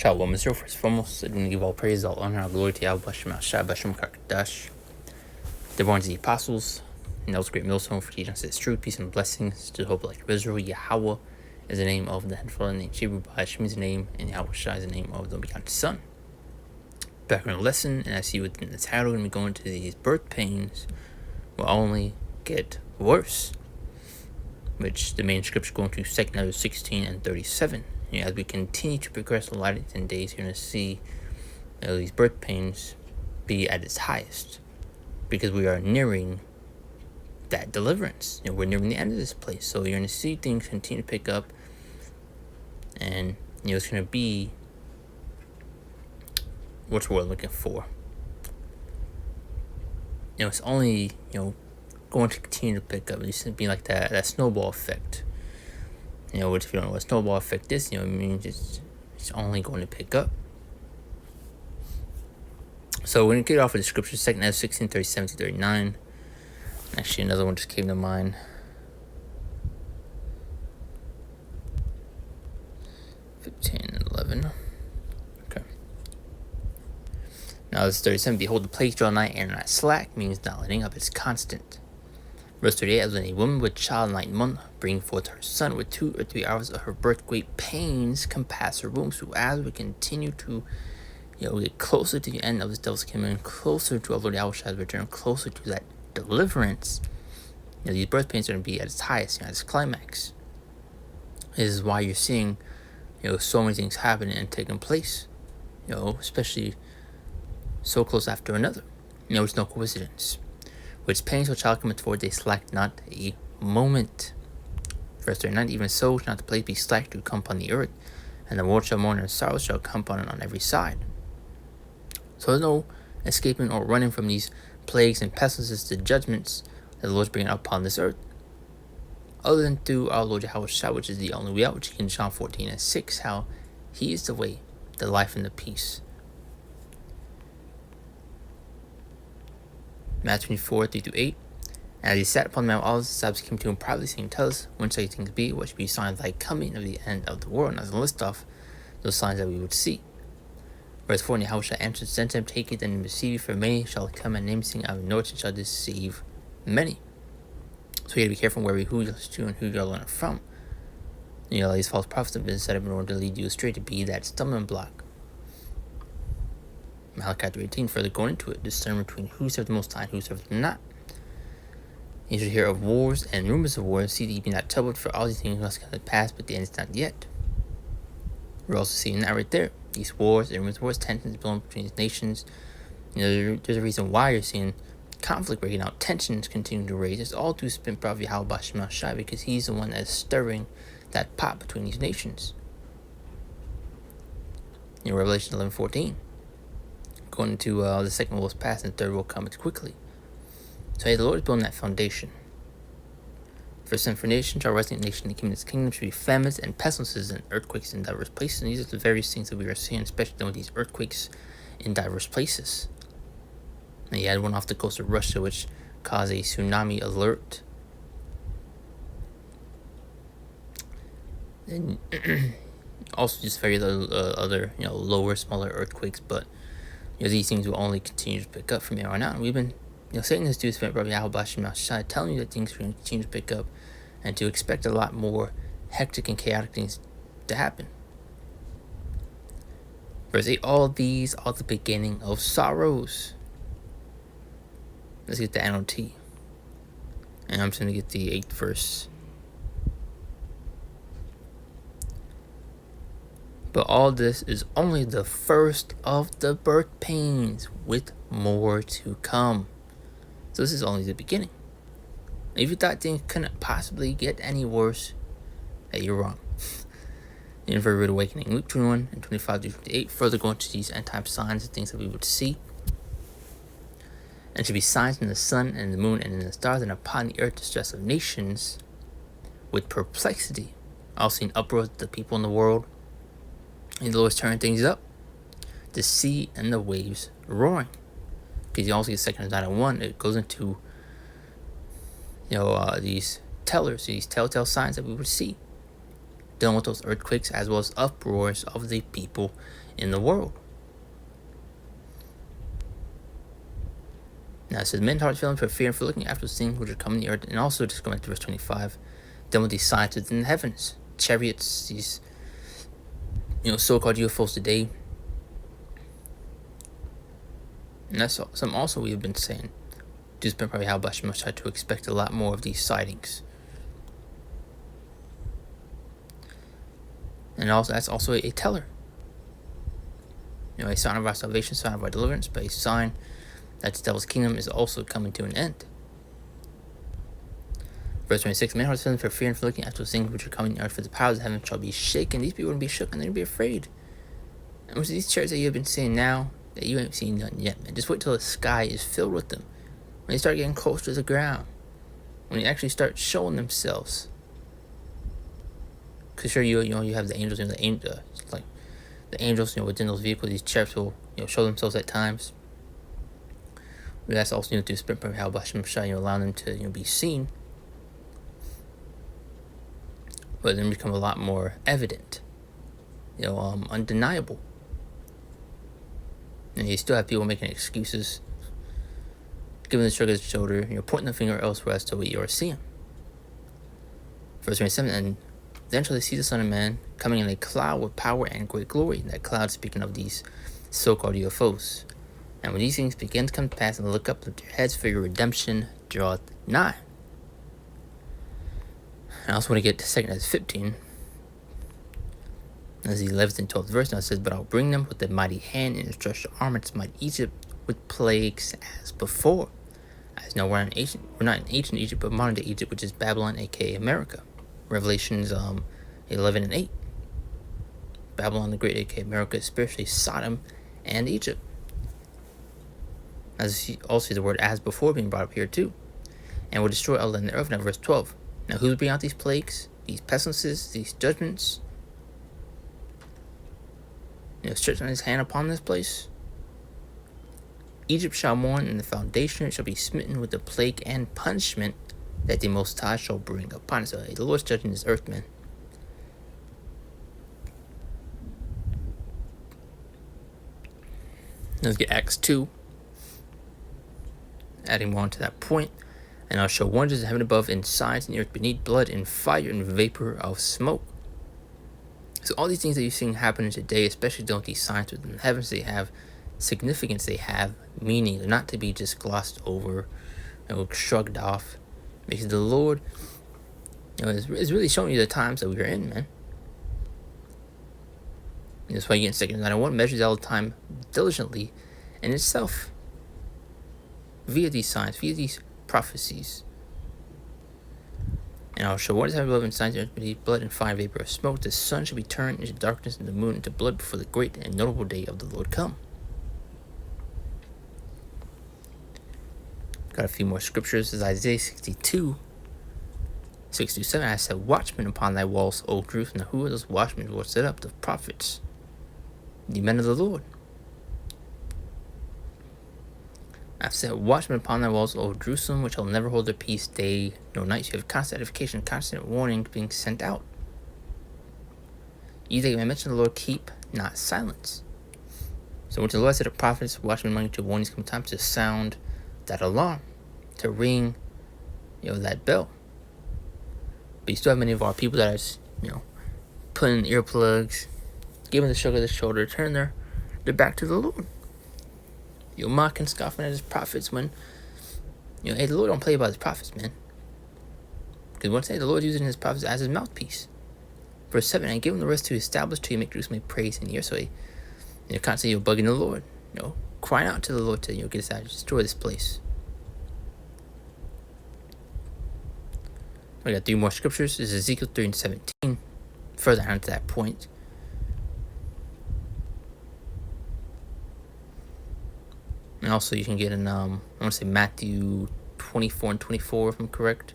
Shalom Israel, first and foremost, I do give all praise, all honor, all glory to Yahweh Bashem Shai Bashem Kakadash. The born to the apostles, and those great millstone for teaching us its truth, peace, and blessings to the hope of Israel. Yahweh is the name of the handful, and Hebrew Bashem is the name, and Yahweh Shai is the name of the begotten Son. Background lesson, and I see within the title, when we go into these birth pains, will only get worse. Which the main scripture going to 2 Kings 16 and 37. As we continue to progress in the latter 10 days, you're going to see these birth pains be at its highest, because we are nearing that deliverance. We're nearing the end of this place, so you're going to see things continue to pick up, and it's going to be what we're looking for. It's only going to continue to pick up. It's be like that snowball effect. Which, if you don't know what snowball effect is, it means it's only going to pick up. So we're going to kick it off with the scripture, 2 Kings 16, 37 to 39. Actually, another one just came to mind. 15 and 11. Okay. Now this is 37. Behold, the plagues draw nigh and are not slack, means not letting up, it's constant. Verse 38, as when a woman with child 9 months, bring forth her son with 2 or 3 hours of her birth, great pains compass her womb. So as we continue to get closer to the end of this devil's kingdom, closer to our Lord Yahweh's return, closer to that deliverance, these birth pains are going to be at its highest, at its climax. This is why you're seeing so many things happening and taking place, especially so close after another. It's no coincidence. Which pains shall child cometh forward, they slack not a moment. Verse 39, even so shall not the plague be slack to come upon the earth, and the world shall mourn, and sorrow shall come upon it on every side. So there's no escaping or running from these plagues and pestilences, the judgments that the Lord's bringing upon this earth, other than through our Lord Yahweh Shai, which is the only way out, which in John 14 and 6, how He is the way, the life, and the peace. Matthew 24, 3-8. And as he sat upon the Mount Olives, the disciples came to him privately, saying, tell us, when shall these things be? What shall be signs of thy coming, of the end of the world? And as a list off those signs that we would see. Verse 4, and Yahweh shall answer, send him, take it, and receive it, for many shall come and name, saying, I will know it, and shall deceive many. So you got to be careful who you listen to and who you're learning from. These false prophets have been set up in order to lead you astray, to be that stumbling block. Malachi 3:18, further going into it, discern between who serves the Most High and who serves them not. You should hear of wars and rumors of wars, see that you be not troubled, for all these things must come to pass, but the end is not yet. We're also seeing that right there. These wars and rumors of wars, tensions building between these nations. There's a reason why you're seeing conflict breaking out, tensions continuing to raise. It's all due to spin Prophet Yahweh Bashem Shai, because he's the one that's stirring that pot between these nations. Revelation 11:14. Going into the second world is past and the third world cometh quickly. So the Lord is building that foundation. First and for nation shall rise in nation, the kingdom should be famines and pestilences and earthquakes in diverse places. And these are the various things that we are seeing, especially with these earthquakes in diverse places. And you had one off the coast of Russia, which caused a tsunami alert. And also just very other lower, smaller earthquakes, but these things will only continue to pick up from here on out. And we've been saying this to Spent Brother Yahweh Bashem Shai, telling you that things are going to continue to pick up and to expect a lot more hectic and chaotic things to happen. Verse 8, all these are the beginning of sorrows. Let's get the NOT. And I'm just going to get the 8th verse. But all this is only the first of the birth pains, with more to come. So this is only the beginning. If you thought things couldn't possibly get any worse, you're wrong. In Very Rude Awakening, Luke 21 and 25-28, further going to these end-time signs and things that we would see. And should be signs in the sun and in the moon and in the stars, and upon the earth distress of nations with perplexity. Also in uproar of the people in the world. And the Lord's turning things up. The sea and the waves roaring. Because you also get 2 Kings 9:1. It goes into these tellers, these telltale signs that we would see. dealing with those earthquakes as well as uproars of the people in the world. Now it says, men's hearts failing for fear and for looking after those things which are coming in the earth. And also, just going back to verse 25, dealing with these signs within the heavens, chariots, these so-called UFOs today. And that's some also we have been saying. Just been probably how much had to expect a lot more of these sightings. And also, that's also a teller. A sign of our salvation, sign of our deliverance, but a sign that the devil's kingdom is also coming to an end. Verse 26, men hearts failing for fear and for looking after those things which are coming in the earth, for the powers of heaven shall be shaken. These people are going to be shook and they're going to be afraid. And with these chariots that you have been seeing now, that you ain't seen none yet, man. Just wait till the sky is filled with them. When they start getting close to the ground. When they actually start showing themselves. Because sure, you have the angels, the angels, within those vehicles, these chariots will, show themselves at times. But that's also, through Spirit of How Bashem Shai, allowing them to, be seen. But then become a lot more evident. Undeniable. And you still have people making excuses, giving the shrug of the shoulder, pointing the finger elsewhere as to what you are seeing. Verse 27, and then shall they see the Son of Man coming in a cloud with power and great glory. That cloud speaking of these so-called UFOs. And when these things begin to come to pass, and look up, lift your heads, for your redemption draweth nigh. And I also want to get to 2 Ezra 15. As the 11th and 12th verse now, it says, but I'll bring them with a mighty hand and stretch the arm and smite Egypt with plagues as before. As now we're not in ancient Egypt, but modern day Egypt, which is Babylon, aka America. Revelations 11 and 8. Babylon the Great, aka America, is spiritually Sodom and Egypt. As you also see the word as before being brought up here too. And will destroy all in the earth. Now verse 12. Now who's bringing out these plagues, these pestilences, these judgments? Stretching his hand upon this place. Egypt shall mourn, and the foundation shall be smitten with the plague and punishment that the Most High shall bring upon it. So the Lord's judging this earth, man. Let's get Acts 2. Adding more to that point. And I'll show wonders in heaven above, and signs in the earth beneath, blood and fire and vapor of smoke. So all these things that you're seeing happening today, especially dealing with these signs within the heavens, they have significance, they have meaning. They're not to be just glossed over, shrugged off. Because the Lord, is really showing you the times that we are in, man. And that's why you get in 2 9:1 measures all the time diligently in itself. Via these signs, via these prophecies. And I'll show wonders heaven above, and signs beneath, blood and fire, vapor of smoke. The sun shall be turned into darkness, and the moon into blood, before the great and notable day of the Lord come. Got a few more scriptures. This is Isaiah 62, 6-7. I said, watchmen upon thy walls, O Jerusalem. Now who are those watchmen who are set up? The prophets, the men of the Lord. I've set watchmen upon thy walls, O Jerusalem, which shall never hold their peace day nor night. So you have constant edification, constant warning being sent out. Ye that may mention the Lord, keep not silence. So when the Lord said to prophets, watchmen among you, to warnings come time to sound that alarm, to ring, that bell. But you still have many of our people that are, putting earplugs, giving the shrug of the shoulder, turning their back to the Lord. Mocking, scoffing at his prophets when, hey, the Lord don't play about his prophets, man. Because once the Lord using his prophets as his mouthpiece. Verse 7, and give him the rest to establish till you make Jerusalem a praise in the ear. So, constantly bugging the Lord, crying out to the Lord to, get us out, destroy this place. We got 3 more scriptures. This is Ezekiel 3 and 17. Further on to that point. And also you can get in, I want to say Matthew 24 and 24, if I'm correct.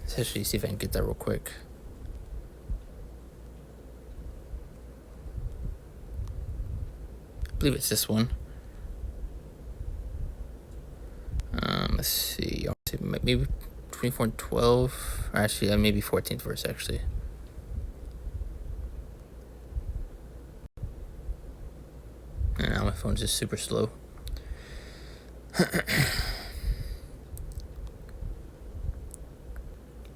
Let's actually see if I can get that real quick. I believe it's this one. Let's see. Maybe 24 and 12. Or actually, maybe 14th verse, actually. And now my phone's just super slow.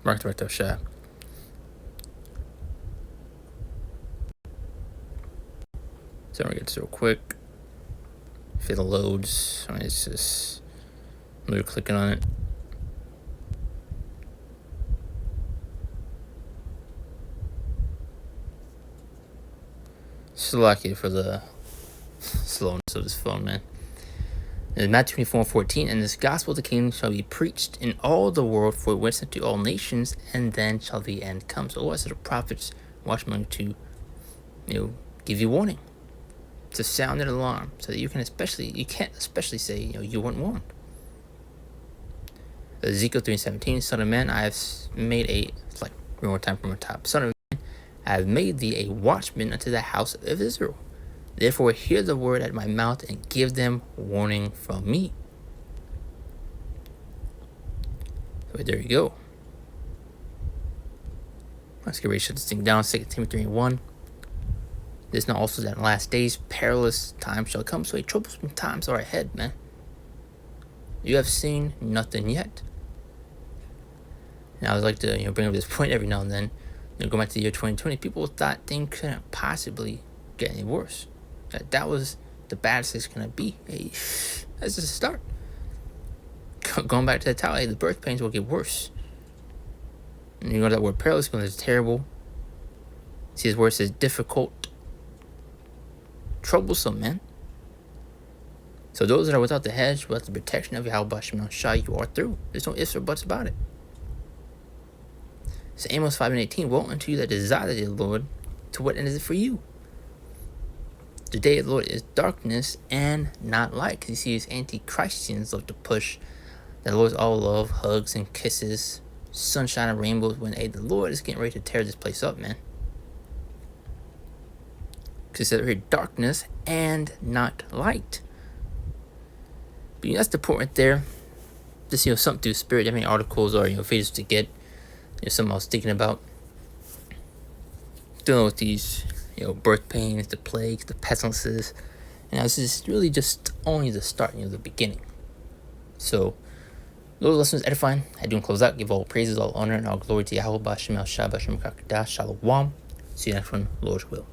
Mark the right shot. So I'm gonna get this real quick. If it loads, I mean, it's just we're clicking on it. Just lucky for the slowness of this phone, man. In Matthew 24 and 14, and this gospel of the kingdom shall be preached in all the world for witness to all nations, and then shall the end come. So what are the prophets, watchmen, to give you warning, to sound an alarm, so that you can't especially say you weren't warned. Ezekiel 3:17, Son of man, I have made it's like one more time from the top. Son of man, I have made thee a watchman unto the house of Israel. Therefore hear the word at my mouth and give them warning from me. So there you go. Let's get ready to shut this thing down. 2 Timothy 3:1. There's not also that in last days perilous times shall come, so troublesome times are ahead, man. You have seen nothing yet. And I would like to bring up this point every now and then. Go back to the year 2020. People thought things couldn't possibly get any worse. That was the baddest it's gonna be. Hey, that's just a start. Going back to the tower, the birth pains will get worse. And that word perilous is terrible. See, his word says difficult, troublesome, man. So those that are without the hedge, without the protection of Yahweh Shem Shah, you are through. There's no ifs or buts about it. So Amos 5:18, woe unto you that desire the Lord, to what end is it for you? The day of the Lord is darkness and not light. Because you see, these anti-Christians love to push that the Lord's all love, hugs and kisses, sunshine and rainbows, when the Lord is getting ready to tear this place up, man. Because it's here darkness and not light. But that's the point right there. Just something through spirit. How many articles or pages to get? Something I was thinking about. Dealing with these birth pains, the plagues, the pestilences. And this is really just only the start, the beginning. So, those lessons edifying. I do close out. Give all praises, all honor, and all glory to Yahweh. B'Shem El Shah, B'Shem Kakadash, Shalom. See you next one, Lord's will.